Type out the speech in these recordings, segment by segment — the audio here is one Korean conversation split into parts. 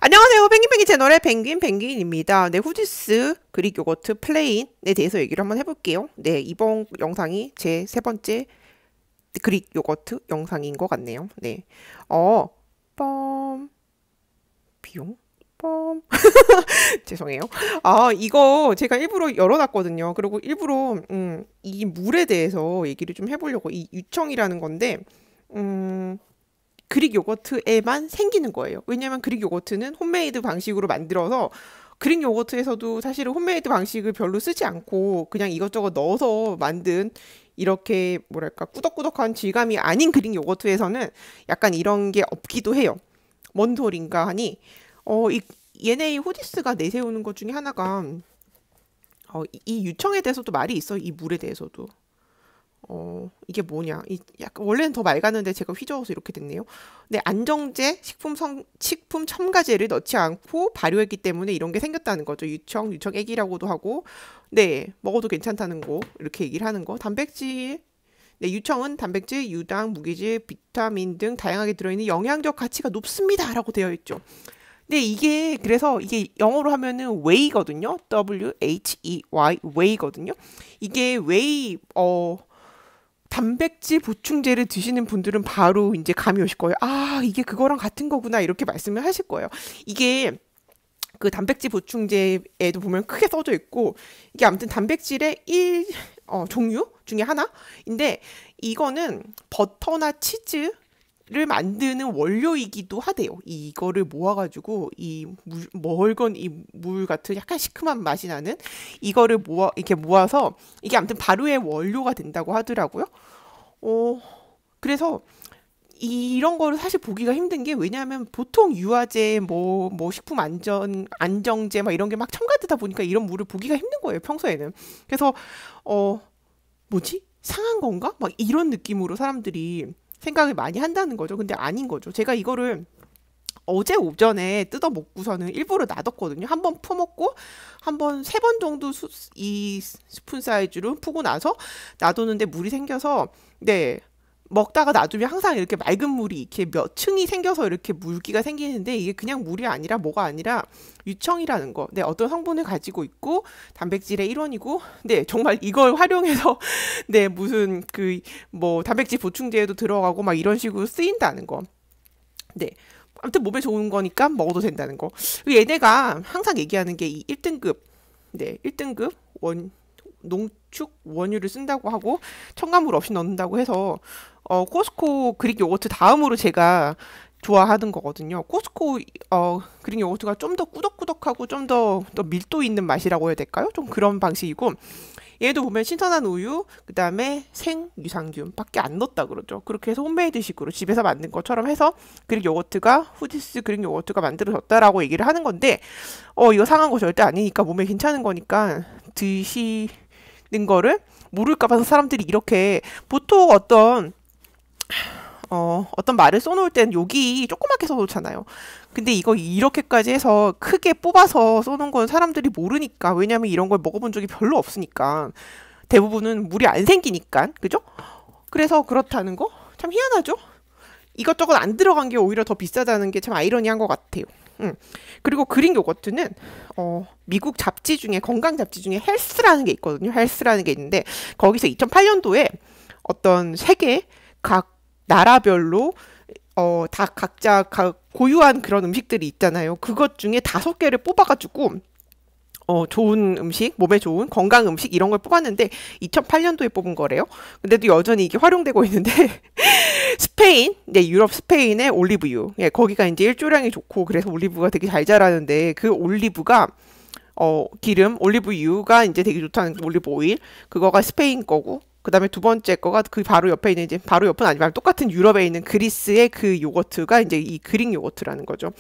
안녕하세요. 펭귄펭귄 채널의 펭귄입니다. 네, 후지스 그릭 요거트 플레인에 대해서 얘기를 한번 해볼게요. 네, 이번 영상이 제 세 번째 그릭 요거트 영상인 것 같네요. 네, 어, 뻔, 비용, 뻔. 죄송해요. 아, 이거 제가 일부러 열어놨거든요. 그리고 일부러, 이 물에 대해서 얘기를 좀 해보려고. 이 유청이라는 건데, 그릭 요거트에만 생기는 거예요. 왜냐면 그릭 요거트는 홈메이드 방식으로 만들어서 그릭 요거트에서도 사실은 홈메이드 방식을 별로 쓰지 않고 그냥 이것저것 넣어서 만든 이렇게 뭐랄까 꾸덕꾸덕한 질감이 아닌 그릭 요거트에서는 약간 이런 게 없기도 해요. 뭔 소린가 하니 얘네 후디스가 내세우는 것 중에 하나가 이 유청에 대해서도 말이 있어. 이 물에 대해서도. 이게 뭐냐. 약간, 원래는 더 맑았는데 제가 휘저어서 이렇게 됐네요. 네, 안정제, 식품 첨가제를 넣지 않고 발효했기 때문에 이런 게 생겼다는 거죠. 유청액이라고도 하고, 네, 먹어도 괜찮다는 거, 이렇게 얘기를 하는 거. 단백질, 네, 유청은 단백질, 유당, 무기질, 비타민 등 다양하게 들어있는 영양적 가치가 높습니다. 라고 되어 있죠. 네, 그래서 이게 영어로 하면은 whey거든요. W-H-E-Y, whey거든요. 이게 whey, 단백질 보충제를 드시는 분들은 바로 이제 감이 오실 거예요. 아, 이게 그거랑 같은 거구나. 이렇게 말씀을 하실 거예요. 이게 그 단백질 보충제에도 보면 크게 써져 있고, 이게 아무튼 단백질의 종류 중에 하나인데, 이거는 버터나 치즈를 만드는 원료이기도 하대요. 이거를 모아가지고 멀건 이 물 같은 약간 시큼한 맛이 나는 이거를 이렇게 모아서 이게 아무튼 발효의 원료가 된다고 하더라고요. 그래서 이런 거를 사실 보기가 힘든 게 왜냐하면 보통 유화제 뭐 식품 안정제 막 이런 게 막 첨가되다 보니까 이런 물을 보기가 힘든 거예요, 평소에는. 그래서 뭐지? 상한 건가? 막 이런 느낌으로 사람들이 생각을 많이 한다는 거죠. 근데 아닌 거죠. 제가 이거를 어제 오전에 뜯어 먹고서는 일부러 놔뒀거든요. 한 번 퍼먹고 한 번 세 번 정도 이 스푼 사이즈로 푸고 나서 놔뒀는데 물이 생겨서 네. 먹다가 놔두면 항상 이렇게 맑은 물이 이렇게 몇 층이 생겨서 이렇게 물기가 생기는데 이게 그냥 물이 아니라 뭐가 아니라 유청이라는 거. 네, 어떤 성분을 가지고 있고 단백질의 일원이고 네, 정말 이걸 활용해서 네, 무슨 뭐 단백질 보충제에도 들어가고 막 이런 식으로 쓰인다는 거. 네. 아무튼 몸에 좋은 거니까 먹어도 된다는 거. 얘네가 항상 얘기하는 게 이 1등급, 네, 1등급 농축 원유를 쓴다고 하고 첨가물 없이 넣는다고 해서 코스코 그릭 요거트 다음으로 제가 좋아하는 거거든요. 코스코 그릭 요거트가 좀 더 꾸덕꾸덕하고 좀 더 밀도 있는 맛이라고 해야 될까요? 좀 그런 방식이고 얘도 보면 신선한 우유, 그 다음에 생유산균밖에 안 넣었다 그러죠. 그렇게 해서 홈메이드식으로 집에서 만든 것처럼 해서 그릭 요거트가 후디스 그릭 요거트가 만들어졌다라고 얘기를 하는 건데 이거 상한 거 절대 아니니까 몸에 괜찮은 거니까 드시는 거를 모를까 봐서 사람들이 이렇게 보통 어떤 말을 써놓을 땐 여기 조그맣게 써놓잖아요. 근데 이거 이렇게까지 해서 크게 뽑아서 써놓은 건 사람들이 모르니까. 왜냐면 이런 걸 먹어본 적이 별로 없으니까. 대부분은 물이 안 생기니까. 그죠? 그래서 그렇다는 거? 참 희한하죠? 이것저것 안 들어간 게 오히려 더 비싸다는 게 참 아이러니한 것 같아요. 그리고 그릭 요거트는 미국 잡지 중에 건강 잡지 중에 헬스라는 게 있거든요. 헬스라는 게 있는데 거기서 2008년도에 어떤 세계 각 나라별로 다 각자 고유한 그런 음식들이 있잖아요. 그것 중에 5개를 뽑아가지고 좋은 음식, 몸에 좋은 건강 음식 이런 걸 뽑았는데 2008년도에 뽑은 거래요. 근데도 여전히 이게 활용되고 있는데 스페인, 네, 유럽 스페인의 올리브유. 예, 거기가 이제 일조량이 좋고 그래서 올리브가 되게 잘 자라는데 그 올리브가 기름, 올리브유가 이제 되게 좋다는 올리브 오일. 그거가 스페인 거고 그 다음에 두 번째 거가 그 바로 옆에 있는 이제 바로 옆은 아니지만 똑같은 유럽에 있는 그리스의 그 요거트가 이제 이 그릭 요거트라는 거죠.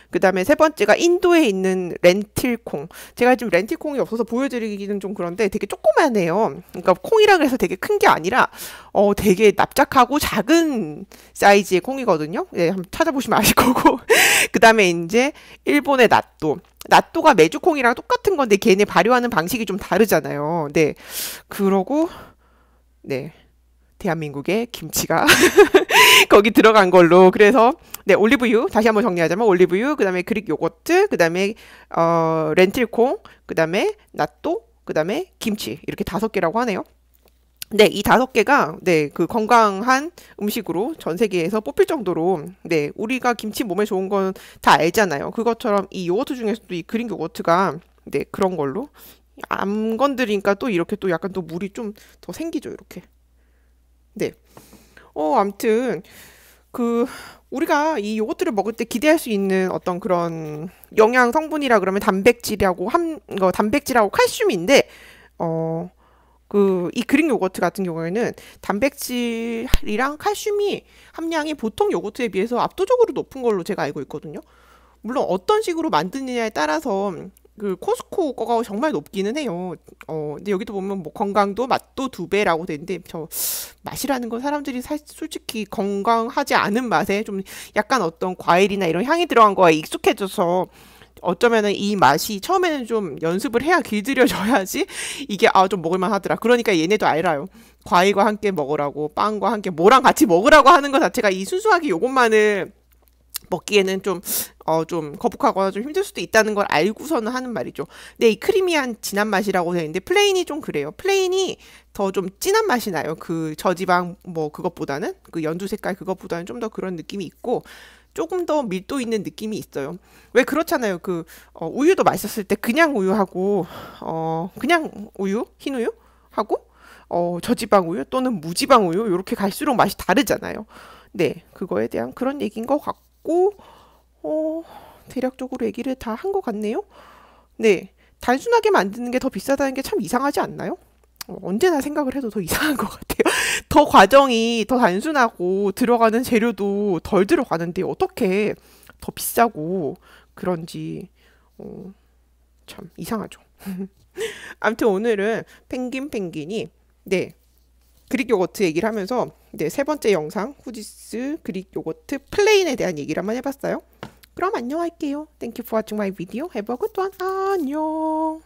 그 다음에 세 번째가 인도에 있는 렌틸콩. 제가 지금 렌틸콩이 없어서 보여드리기는 좀 그런데 되게 조그만해요. 그러니까 콩이라 해서 되게 큰 게 아니라 되게 납작하고 작은 사이즈의 콩이거든요. 네, 한번 찾아보시면 아실 거고. 그 다음에 이제 일본의 나또. 나또가 메주콩이랑 똑같은 건데 걔네 발효하는 방식이 좀 다르잖아요. 네, 그러고 네. 대한민국의 김치가 거기 들어간 걸로. 그래서 네, 올리브유 다시 한번 정리하자면 올리브유, 그다음에 그릭 요거트, 그다음에 렌틸콩, 그다음에 낫또, 그다음에 김치, 이렇게 5개라고 하네요. 네, 이 5개가 네, 그 건강한 음식으로 전 세계에서 뽑힐 정도로, 네, 우리가 김치 몸에 좋은 건 다 알잖아요. 그것처럼 이 요거트 중에서도 이 그릭 요거트가 네, 그런 걸로 안 건드리니까 또 이렇게 또 약간 또 물이 좀 더 생기죠, 이렇게. 네. 암튼 그 우리가 이 요거트를 먹을 때 기대할 수 있는 어떤 그런 영양 성분이라 그러면 단백질하고 칼슘인데, 어 이 그릭 요거트 같은 경우에는 단백질이랑 칼슘이 함량이 보통 요거트에 비해서 압도적으로 높은 걸로 제가 알고 있거든요. 물론 어떤 식으로 만드느냐에 따라서 그 코스코 거가 정말 높기는 해요. 근데 여기도 보면 뭐 건강도 맛도 2배라고 되는데, 저 맛이라는 건 사람들이 솔직히 건강하지 않은 맛에 좀 약간 어떤 과일이나 이런 향이 들어간 거에 익숙해져서 어쩌면은 이 맛이 처음에는 좀 연습을 해야 길들여져야지 이게 좀 먹을만 하더라. 그러니까 얘네도 알아요. 과일과 함께 먹으라고, 빵과 함께 뭐랑 같이 먹으라고 하는 것 자체가 이 순수하게 요것만을 먹기에는 좀 거북하거나 좀 힘들 수도 있다는 걸 알고서는 하는 말이죠. 근데 이 크리미한 진한 맛이라고 되어 있는데, 플레인이 좀 그래요. 플레인이 더 좀 진한 맛이 나요. 그 저지방 뭐 그것보다는, 그 연두 색깔 그것보다는 좀 더 그런 느낌이 있고, 조금 더 밀도 있는 느낌이 있어요. 왜 그렇잖아요. 우유도 맛있었을 때 그냥 우유하고, 그냥 우유, 흰 우유 하고, 저지방 우유 또는 무지방 우유, 이렇게 갈수록 맛이 다르잖아요. 네, 그거에 대한 그런 얘기인 것 같고, 대략적으로 얘기를 다 한 것 같네요. 네, 단순하게 만드는 게 더 비싸다는 게 참 이상하지 않나요? 언제나 생각을 해도 더 이상한 것 같아요. 더 과정이 더 단순하고 들어가는 재료도 덜 들어가는데 어떻게 더 비싸고 그런지 참 이상하죠. 아무튼 오늘은 펭귄이 네, 그릭 요거트 얘기를 하면서 네, 3번째 영상 후지스 그릭 요거트 플레인에 대한 얘기를 한번 해봤어요. 그럼 안녕할게요. Thank you for watching my video. Have a good one. 안녕.